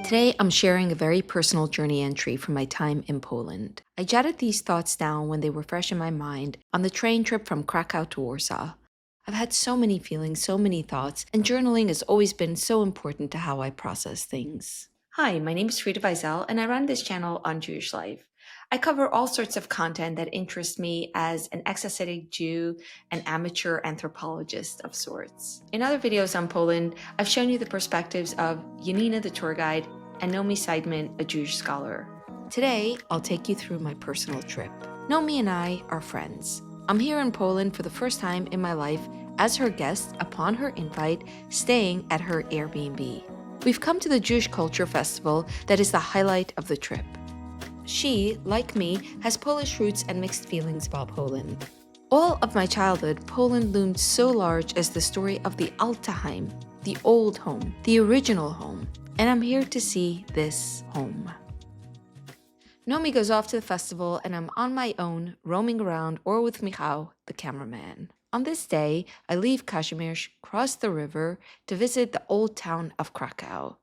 Today, I'm sharing a very personal journey entry from my time in Poland. I jotted these thoughts down when they were fresh in my mind on the train trip from Kraków to Warsaw. I've had so many feelings, so many thoughts, and journaling has always been so important to how I process things. Hi, my name is Frida Weisel, and I run this channel on Jewish life. I cover all sorts of content that interests me as an ex-ascetic Jew, an amateur anthropologist of sorts. In other videos on Poland, I've shown you the perspectives of Janina, the tour guide, and Naomi Seidman, a Jewish scholar. Today, I'll take you through my personal trip. Naomi and I are friends. I'm here in Poland for the first time in my life as her guest upon her invite, staying at her Airbnb. We've come to the Jewish Culture Festival that is the highlight of the trip. She, like me, has Polish roots and mixed feelings about Poland. All of my childhood, Poland loomed so large as the story of the alte heim, the old home, the original home, and I'm here to see this home. Naomi goes off to the festival and I'm on my own, roaming around, or with Michał, the cameraman. On this day, I leave Kazimierz, cross the river, to visit the old town of Kraków.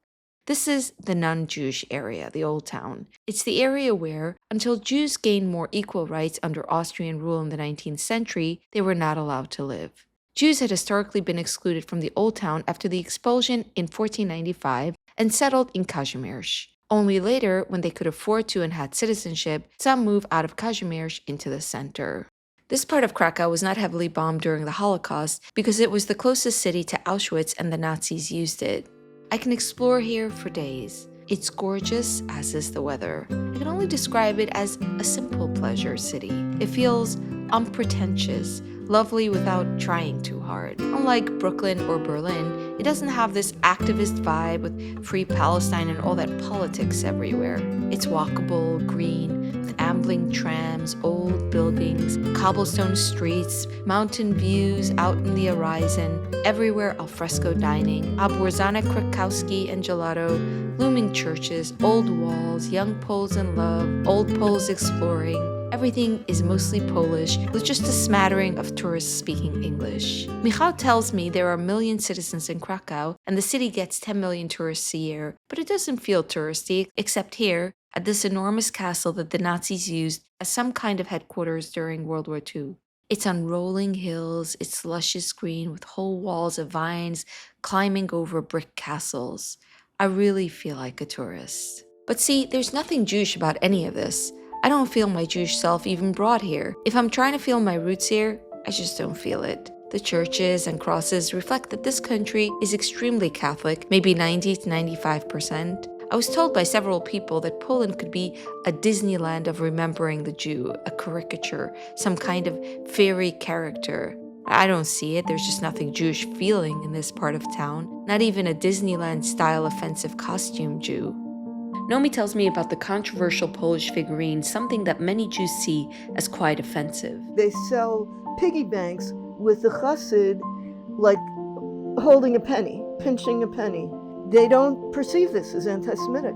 This is the non-Jewish area, the Old Town. It's the area where, until Jews gained more equal rights under Austrian rule in the 19th century, they were not allowed to live. Jews had historically been excluded from the Old Town after the expulsion in 1495 and settled in Kazimierz. Only later, when they could afford to and had citizenship, some moved out of Kazimierz into the center. This part of Kraków was not heavily bombed during the Holocaust because it was the closest city to Auschwitz and the Nazis used it. I can explore here for days. It's gorgeous, as is the weather. I can only describe it as a simple pleasure city. It feels unpretentious, lovely without trying too hard. Unlike Brooklyn or Berlin, it doesn't have this activist vibe with free Palestine and all that politics everywhere. It's walkable, green, with ambling trams, old buildings, cobblestone streets, mountain views out in the horizon, everywhere alfresco dining, abwarzane krakowski and gelato, looming churches, old walls, young Poles in love, old Poles exploring. Everything is mostly Polish, with just a smattering of tourists speaking English. Michał tells me there are 1 million citizens in Kraków, and the city gets 10 million tourists a year, but it doesn't feel touristy, except here, at this enormous castle that the Nazis used as some kind of headquarters during World War II. It's on rolling hills, it's luscious green with whole walls of vines climbing over brick castles. I really feel like a tourist. But see, there's nothing Jewish about any of this. I don't feel my Jewish self even brought here. If I'm trying to feel my roots here, I just don't feel it. The churches and crosses reflect that this country is extremely Catholic, maybe 90 to 95%. I was told by several people that Poland could be a Disneyland of remembering the Jew, a caricature, some kind of fairy character. I don't see it. There's just nothing Jewish feeling in this part of town, not even a Disneyland-style offensive costume Jew. Naomi tells me about the controversial Polish figurine, something that many Jews see as quite offensive. They sell piggy banks with the chassid like holding a penny, pinching a penny. They don't perceive this as anti-Semitic.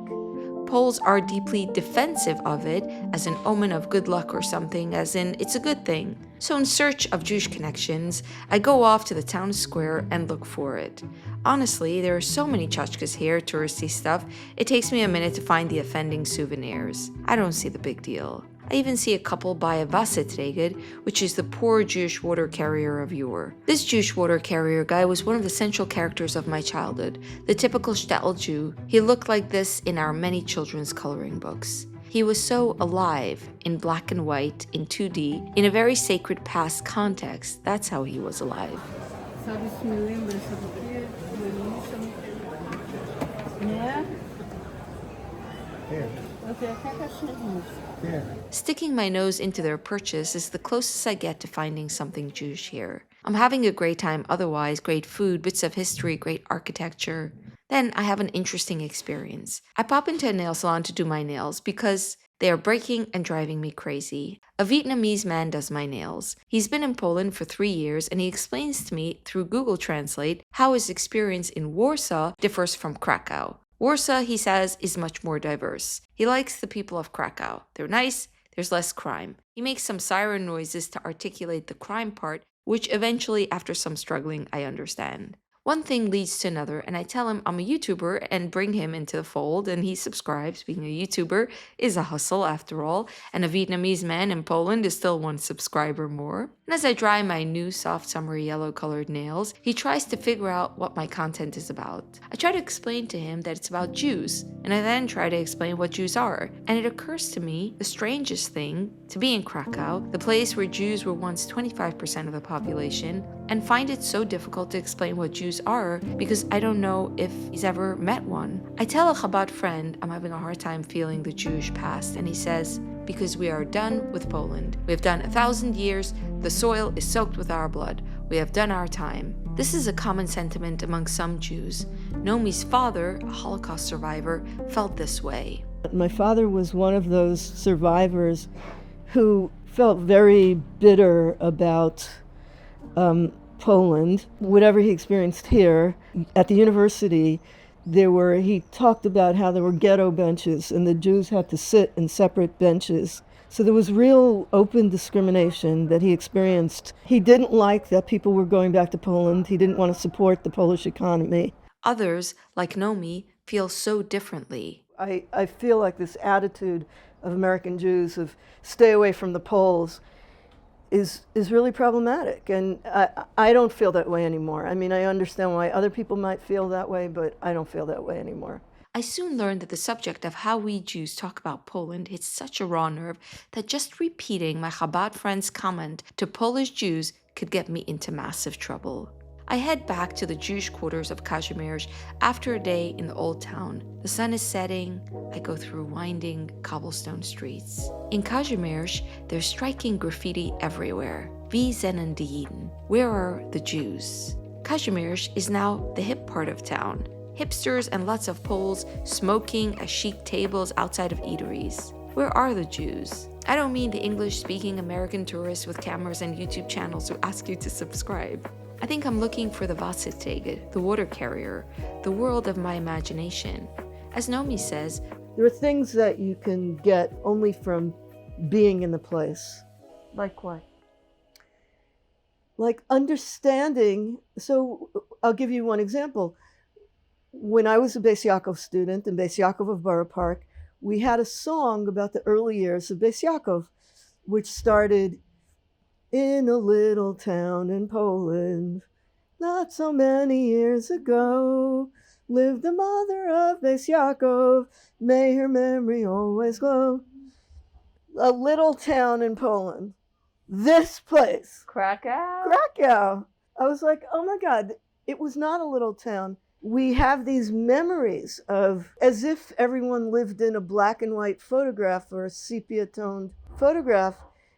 Poles are deeply defensive of it as an omen of good luck or something, as in it's a good thing. So in search of Jewish connections, I go off to the town square and look for it. Honestly, there are so many chachkes here, touristy stuff, it takes me a minute to find the offending souvenirs. I don't see the big deal. I even see a couple buy a Wasserträger, which is the poor Jewish water carrier of yore. This Jewish water carrier guy was one of the central characters of my childhood, the typical shtetl Jew. He looked like this in our many children's coloring books. He was so alive, in black and white, in 2D, in a very sacred past context. That's how he was alive. Sticking my nose into their purchase is the closest I get to finding something Jewish here. I'm having a great time otherwise, great food, bits of history, great architecture. Then I have an interesting experience. I pop into a nail salon to do my nails because they are breaking and driving me crazy. A Vietnamese man does my nails. He's been in Poland for 3 years and he explains to me through Google Translate how his experience in Warsaw differs from Kraków. Warsaw, he says, is much more diverse. He likes the people of Kraków. They're nice, there's less crime. He makes some siren noises to articulate the crime part, which eventually, after some struggling, I understand. One thing leads to another, and I tell him I'm a YouTuber and bring him into the fold, and he subscribes. Being a YouTuber is a hustle after all, and a Vietnamese man in Poland is still one subscriber more. And as I dry my new soft summer yellow colored nails, he tries to figure out what my content is about. I try to explain to him that it's about Jews, and I then try to explain what Jews are. And it occurs to me the strangest thing to be in Krakow, the place where Jews were once 25% of the population, and find it so difficult to explain what Jews are because I don't know if he's ever met one. I tell a Chabad friend I'm having a hard time feeling the Jewish past, and he says, because we are done with Poland. We have done 1,000 years, the soil is soaked with our blood. We have done our time. This is a common sentiment among some Jews. Naomi's father, a Holocaust survivor, felt this way. My father was one of those survivors who felt very bitter about Poland, whatever he experienced here. At the university, he talked about how there were ghetto benches and the Jews had to sit in separate benches. So there was real open discrimination that he experienced. He didn't like that people were going back to Poland. He didn't want to support the Polish economy. Others, like Naomi, feel so differently. I feel like this attitude of American Jews of stay away from the Poles is really problematic. And I don't feel that way anymore. I mean, I understand why other people might feel that way, but I don't feel that way anymore. I soon learned that the subject of how we Jews talk about Poland hits such a raw nerve that just repeating my Chabad friend's comment to Polish Jews could get me into massive trouble. I head back to the Jewish quarters of Kazimierz after a day in the old town. The sun is setting. I go through winding cobblestone streets. In Kazimierz, there's striking graffiti everywhere. Wie sind die Juden? Where are the Jews? Kazimierz is now the hip part of town. Hipsters and lots of Poles smoking at chic tables outside of eateries. Where are the Jews? I don't mean the English-speaking American tourists with cameras and YouTube channels who ask you to subscribe. I think I'm looking for the Wasserträger, the water carrier, the world of my imagination. As Naomi says, there are things that you can get only from being in the place. Like what? Like understanding. So I'll give you one example. When I was a Beis Yaakov student in Beis Yaakov of Borough Park, we had a song about the early years of Beis Yaakov, which started, in a little town in Poland, not so many years ago, lived the mother of Beis Yaakov, may her memory always glow. A little town in Poland. This place. Krakow. I was like, oh my God, it was not a little town. We have these memories of as if everyone lived in a black and white photograph or a sepia-toned photograph.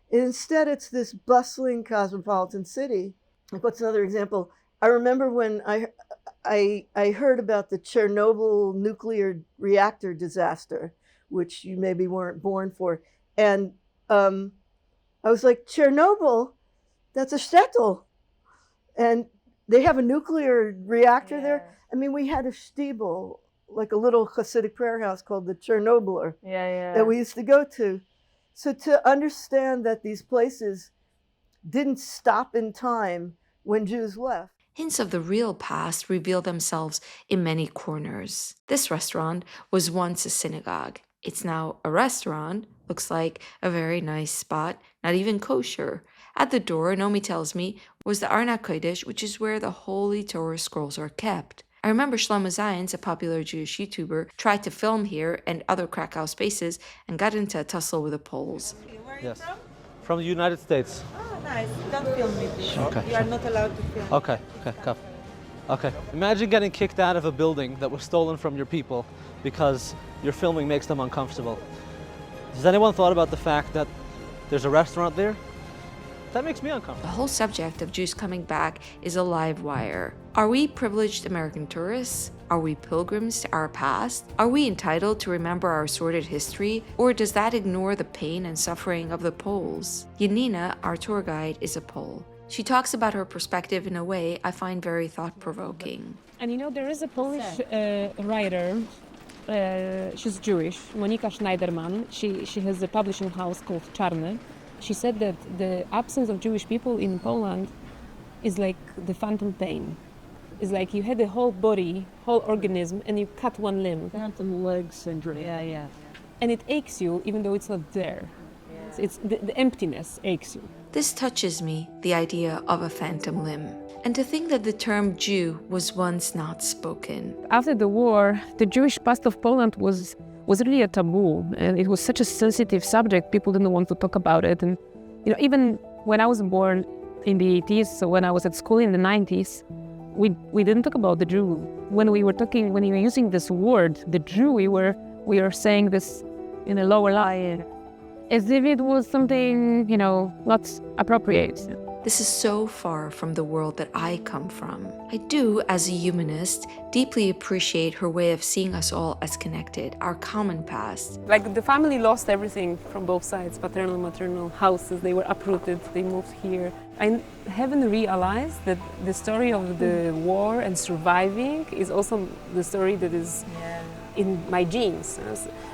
Instead, it's this bustling cosmopolitan city. Like, what's another example? I remember when I heard about the Chernobyl nuclear reactor disaster, which you maybe weren't born for. And I was like, Chernobyl, that's a shtetl. And they have a nuclear reactor there. I mean, we had a shtibel, like a little Hasidic prayer house called the Chernobyler that we used to go to. So to understand that these places didn't stop in time when Jews left. Hints of the real past reveal themselves in many corners. This restaurant was once a synagogue. It's now a restaurant, looks like a very nice spot, not even kosher. At the door, Naomi tells me, was the Arna Kodesh, which is where the Holy Torah scrolls are kept. I remember Shlomo Zayens, a popular Jewish YouTuber, tried to film here and other Krakow spaces and got into a tussle with the Poles. Where are you from the United States. Oh, nice. Don't film me, please. Okay. You are not allowed to film. Okay, come. Okay. Imagine getting kicked out of a building that was stolen from your people because your filming makes them uncomfortable. Has anyone thought about the fact that there's a restaurant there? That makes me uncomfortable. The whole subject of Jews coming back is a live wire. Are we privileged American tourists? Are we pilgrims to our past? Are we entitled to remember our sordid history? Or does that ignore the pain and suffering of the Poles? Yanina, our tour guide, is a Pole. She talks about her perspective in a way I find very thought-provoking. And you know, there is a Polish writer, she's Jewish, Monika Schneiderman. She has a publishing house called Czarny. She said that the absence of Jewish people in Poland is like the phantom pain. It's like you had the whole body, whole organism, and you cut one limb. Phantom leg syndrome. Yeah. And it aches you even though it's not there. It's the emptiness aches you. This touches me, the idea of a phantom limb. And to think that the term Jew was once not spoken. After the war, the Jewish past of Poland was really a taboo, and it was such a sensitive subject. People didn't want to talk about it. And even when I was born in the 80s, so when I was at school in the 90s, we didn't talk about the Jew. When we were using this word, the Jew, we were saying this in a lower line, as if it was something, not appropriate. This is so far from the world that I come from. I do, as a humanist, deeply appreciate her way of seeing us all as connected, our common past. Like the family lost everything from both sides, paternal, maternal, houses, they were uprooted, they moved here. I haven't realized that the story of the war and surviving is also the story that is in my genes.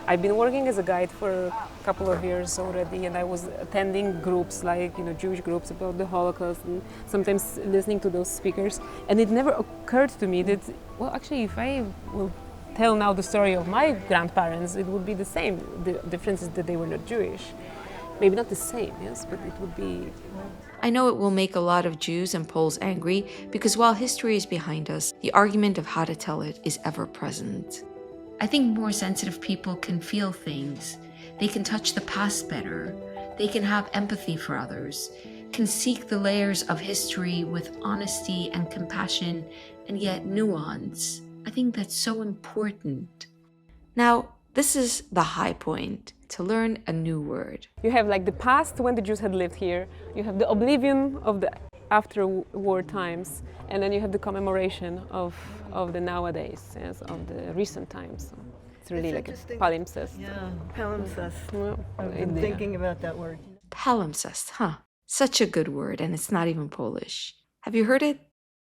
I've been working as a guide for a couple of years already, and I was attending groups like Jewish groups about the Holocaust, and sometimes listening to those speakers. And it never occurred to me that, well, actually, if I will tell now the story of my grandparents, it would be the same. The difference is that they were not Jewish. Maybe not the same, yes, but it would be. I know it will make a lot of Jews and Poles angry because while history is behind us, the argument of how to tell it is ever present. I think more sensitive people can feel things. They can touch the past better. They can have empathy for others, can seek the layers of history with honesty and compassion and yet nuance. I think that's so important. Now, this is the high point, to learn a new word. You have like the past when the Jews had lived here, you have the oblivion of the after war times, and then you have the commemoration of the nowadays, yes, of the recent times. So it's really like a palimpsest. Yeah, palimpsest. Well, I've been thinking about that word. Palimpsest, huh? Such a good word, and it's not even Polish. Have you heard it?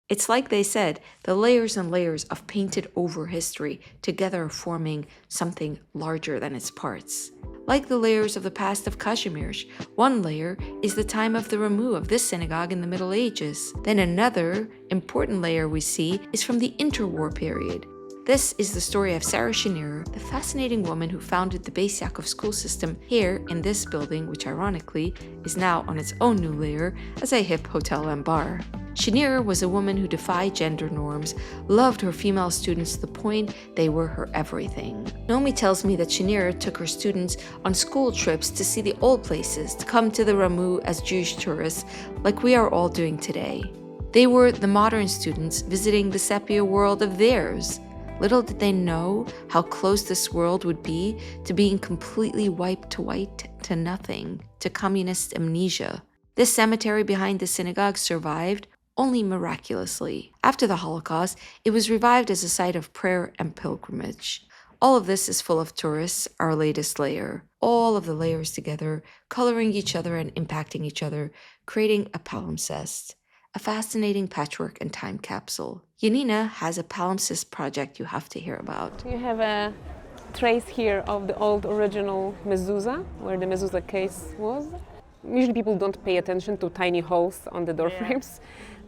It's like they said, the layers and layers of painted over history together forming something larger than its parts. Like the layers of the past of Kazimierz, one layer is the time of the remove of this synagogue in the Middle Ages. Then another important layer we see is from the interwar period. This is the story of Sarah Schenirer, the fascinating woman who founded the Beis Yaakov school system here in this building, which ironically is now on its own new layer as a hip hotel and bar. Schenirer was a woman who defied gender norms, loved her female students to the point they were her everything. Naomi tells me that Schenirer took her students on school trips to see the old places, to come to the Ramu as Jewish tourists, like we are all doing today. They were the modern students visiting the sepia world of theirs. Little did they know how close this world would be to being completely wiped to white, to nothing, to communist amnesia. This cemetery behind the synagogue survived only miraculously. After the Holocaust, it was revived as a site of prayer and pilgrimage. All of this is full of tourists, our latest layer. All of the layers together, coloring each other and impacting each other, creating a palimpsest. A fascinating patchwork and time capsule. Janina has a palimpsest project you have to hear about. You have a trace here of the old original mezuzah, where the mezuzah case was. Usually people don't pay attention to tiny holes on the door frames,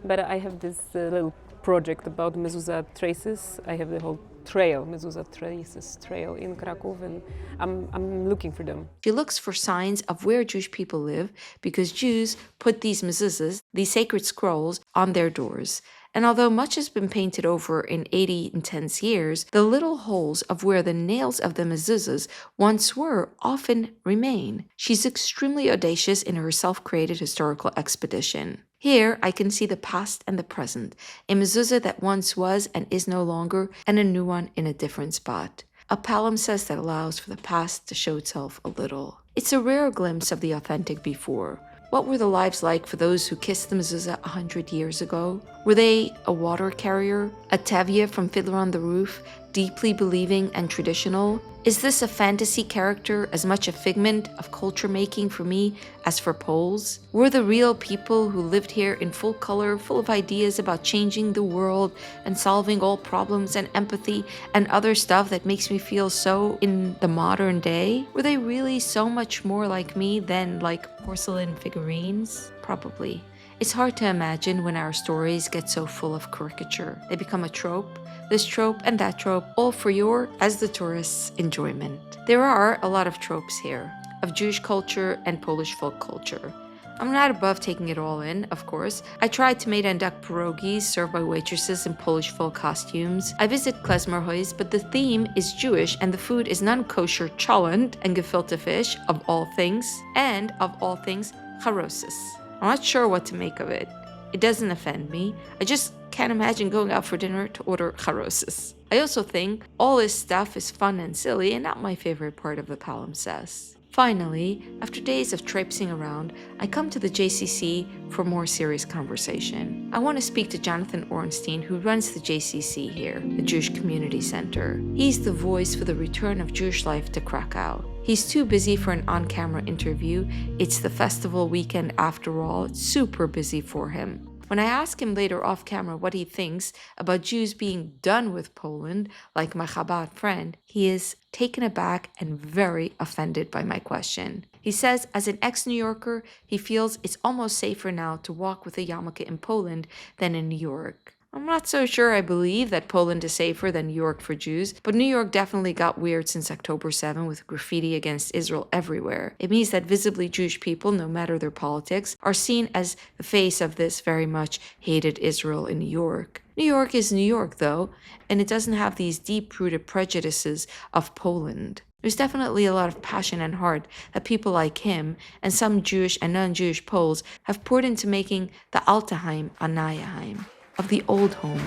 but I have this little project about mezuzah traces. I have the whole trail, mezuzah traces trail in Kraków, and I'm looking for them. She looks for signs of where Jewish people live because Jews put these mezuzahs, these sacred scrolls, on their doors. And although much has been painted over in 80 intense years, the little holes of where the nails of the mezuzahs once were often remain. She's extremely audacious in her self-created historical expedition. Here, I can see the past and the present, a mezuzah that once was and is no longer, and a new one in a different spot. A palimpsest that allows for the past to show itself a little. It's a rare glimpse of the authentic before. What were the lives like for those who kissed the mezuzah 100 years ago? Were they a water carrier, a tevye from Fiddler on the Roof, deeply believing and traditional? Is this a fantasy character as much a figment of culture making for me as for Poles? Were the real people who lived here in full color, full of ideas about changing the world and solving all problems and empathy and other stuff that makes me feel so in the modern day? Were they really so much more like me than like porcelain figurines? Probably. It's hard to imagine when our stories get so full of caricature. They become a trope, this trope and that trope, all for your, as the tourist's, enjoyment. There are a lot of tropes here, of Jewish culture and Polish folk culture. I'm not above taking it all in, of course. I tried tomato and duck pierogies served by waitresses in Polish folk costumes. I visit klezmerhuis, but the theme is Jewish and the food is non-kosher cholent and gefilte fish, of all things, and, of all things, charosis. I'm not sure what to make of it. It doesn't offend me. I just can't imagine going out for dinner to order charosis. I also think all this stuff is fun and silly and not my favorite part of the palimpsest. Finally, after days of traipsing around, I come to the JCC for more serious conversation. I want to speak to Jonathan Ornstein, who runs the JCC here, the Jewish Community Center. He's the voice for the return of Jewish life to Krakow. He's too busy for an on-camera interview. It's the festival weekend after all. It's super busy for him. When I ask him later off camera what he thinks about Jews being done with Poland, like my Chabad friend, he is taken aback and very offended by my question. He says, as an ex-New Yorker, he feels it's almost safer now to walk with a yarmulke in Poland than in New York. I'm not so sure I believe that Poland is safer than New York for Jews, but New York definitely got weird since October 7 with graffiti against Israel everywhere. It means that visibly Jewish people, no matter their politics, are seen as the face of this very much hated Israel in New York. New York is New York, though, and it doesn't have these deep-rooted prejudices of Poland. There's definitely a lot of passion and heart that people like him and some Jewish and non-Jewish Poles have poured into making the alte heim a neue heim. Of the old home,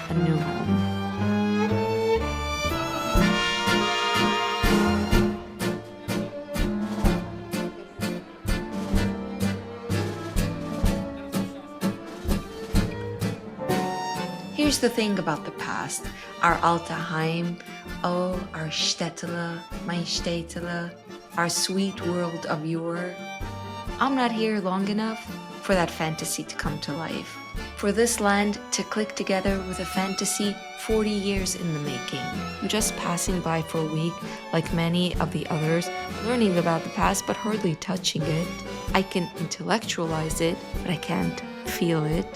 a new home. Here's the thing about the past. Our alte heim, oh, our Städtele, mein Städtele, our sweet world of yore. I'm not here long enough for that fantasy to come to life. For this land to click together with a fantasy 40 years in the making. I'm just passing by for a week, like many of the others, learning about the past but hardly touching it. I can intellectualize it, but I can't feel it.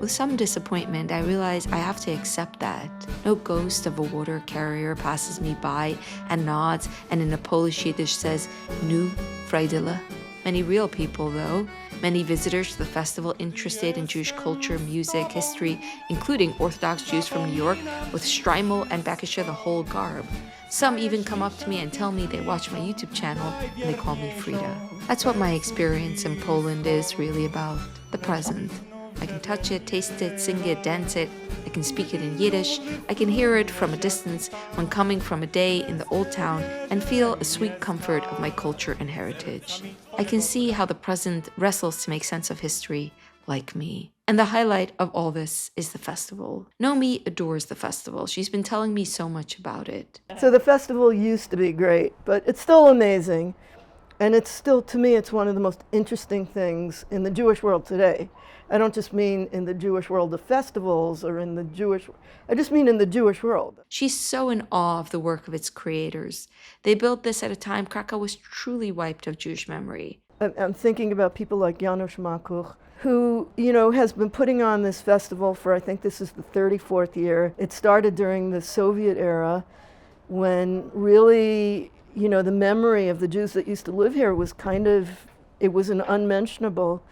With some disappointment, I realize I have to accept that. No ghost of a water carrier passes me by and nods and in a Polish Yiddish says, Nu, Freidele. Many real people, though, many visitors to the festival interested in Jewish culture, music, history, including Orthodox Jews from New York with Streimel and Bekischer the whole garb. Some even come up to me and tell me they watch my YouTube channel and they call me Frida. That's what my experience in Poland is really about, the present. I can touch it, taste it, sing it, dance it. I can speak it in Yiddish. I can hear it from a distance when coming from a day in the old town and feel a sweet comfort of my culture and heritage. I can see how the present wrestles to make sense of history, like me. And the highlight of all this is the festival. Naomi adores the festival. She's been telling me so much about it. So the festival used to be great, but it's still amazing. And it's still, to me, it's one of the most interesting things in the Jewish world today. I don't just mean in the Jewish world of festivals or in the Jewish, I just mean in the Jewish world. She's so in awe of the work of its creators. They built this at a time Krakow was truly wiped of Jewish memory. I'm thinking about people like Janusz Makuch, who, has been putting on this festival for, I think this is the 34th year. It started during the Soviet era when really, the memory of the Jews that used to live here was it was an unmentionable.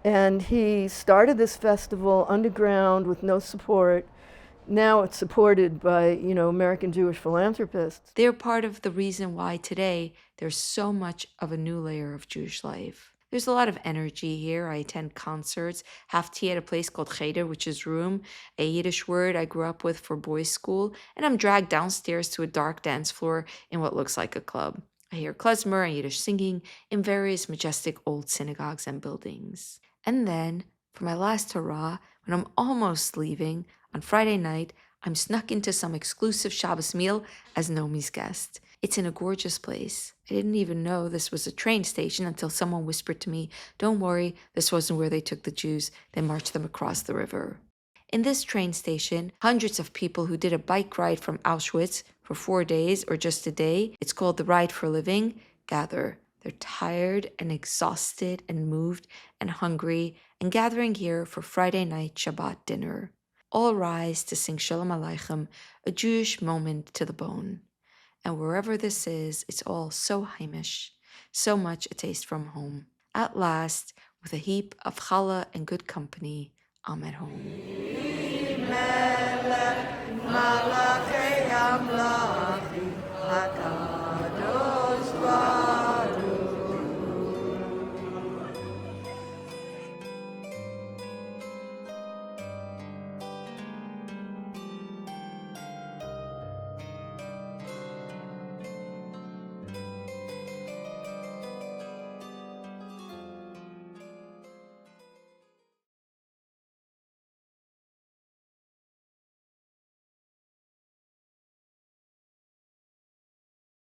And he started this festival underground with no support. Now it's supported by, American Jewish philanthropists. They're part of the reason why today there's so much of a new layer of Jewish life. There's a lot of energy here. I attend concerts, have tea at a place called cheder, which is room, a Yiddish word I grew up with for boys' school, and I'm dragged downstairs to a dark dance floor in what looks like a club. I hear klezmer and Yiddish singing in various majestic old synagogues and buildings. And then, for my last hurrah, when I'm almost leaving, on Friday night, I'm snuck into some exclusive Shabbos meal as Naomi's guest. It's in a gorgeous place. I didn't even know this was a train station until someone whispered to me, "Don't worry, this wasn't where they took the Jews. They marched them across the river." In this train station, hundreds of people who did a bike ride from Auschwitz for 4 days or just a day, it's called the Ride for Living, gather. They're tired and exhausted and moved and hungry and gathering here for Friday night Shabbat dinner. All rise to sing Shalom Aleichem, a Jewish moment to the bone. And wherever this is, it's all so heimish, so much a taste from home. At last, with a heap of challah and good company, I'm at home.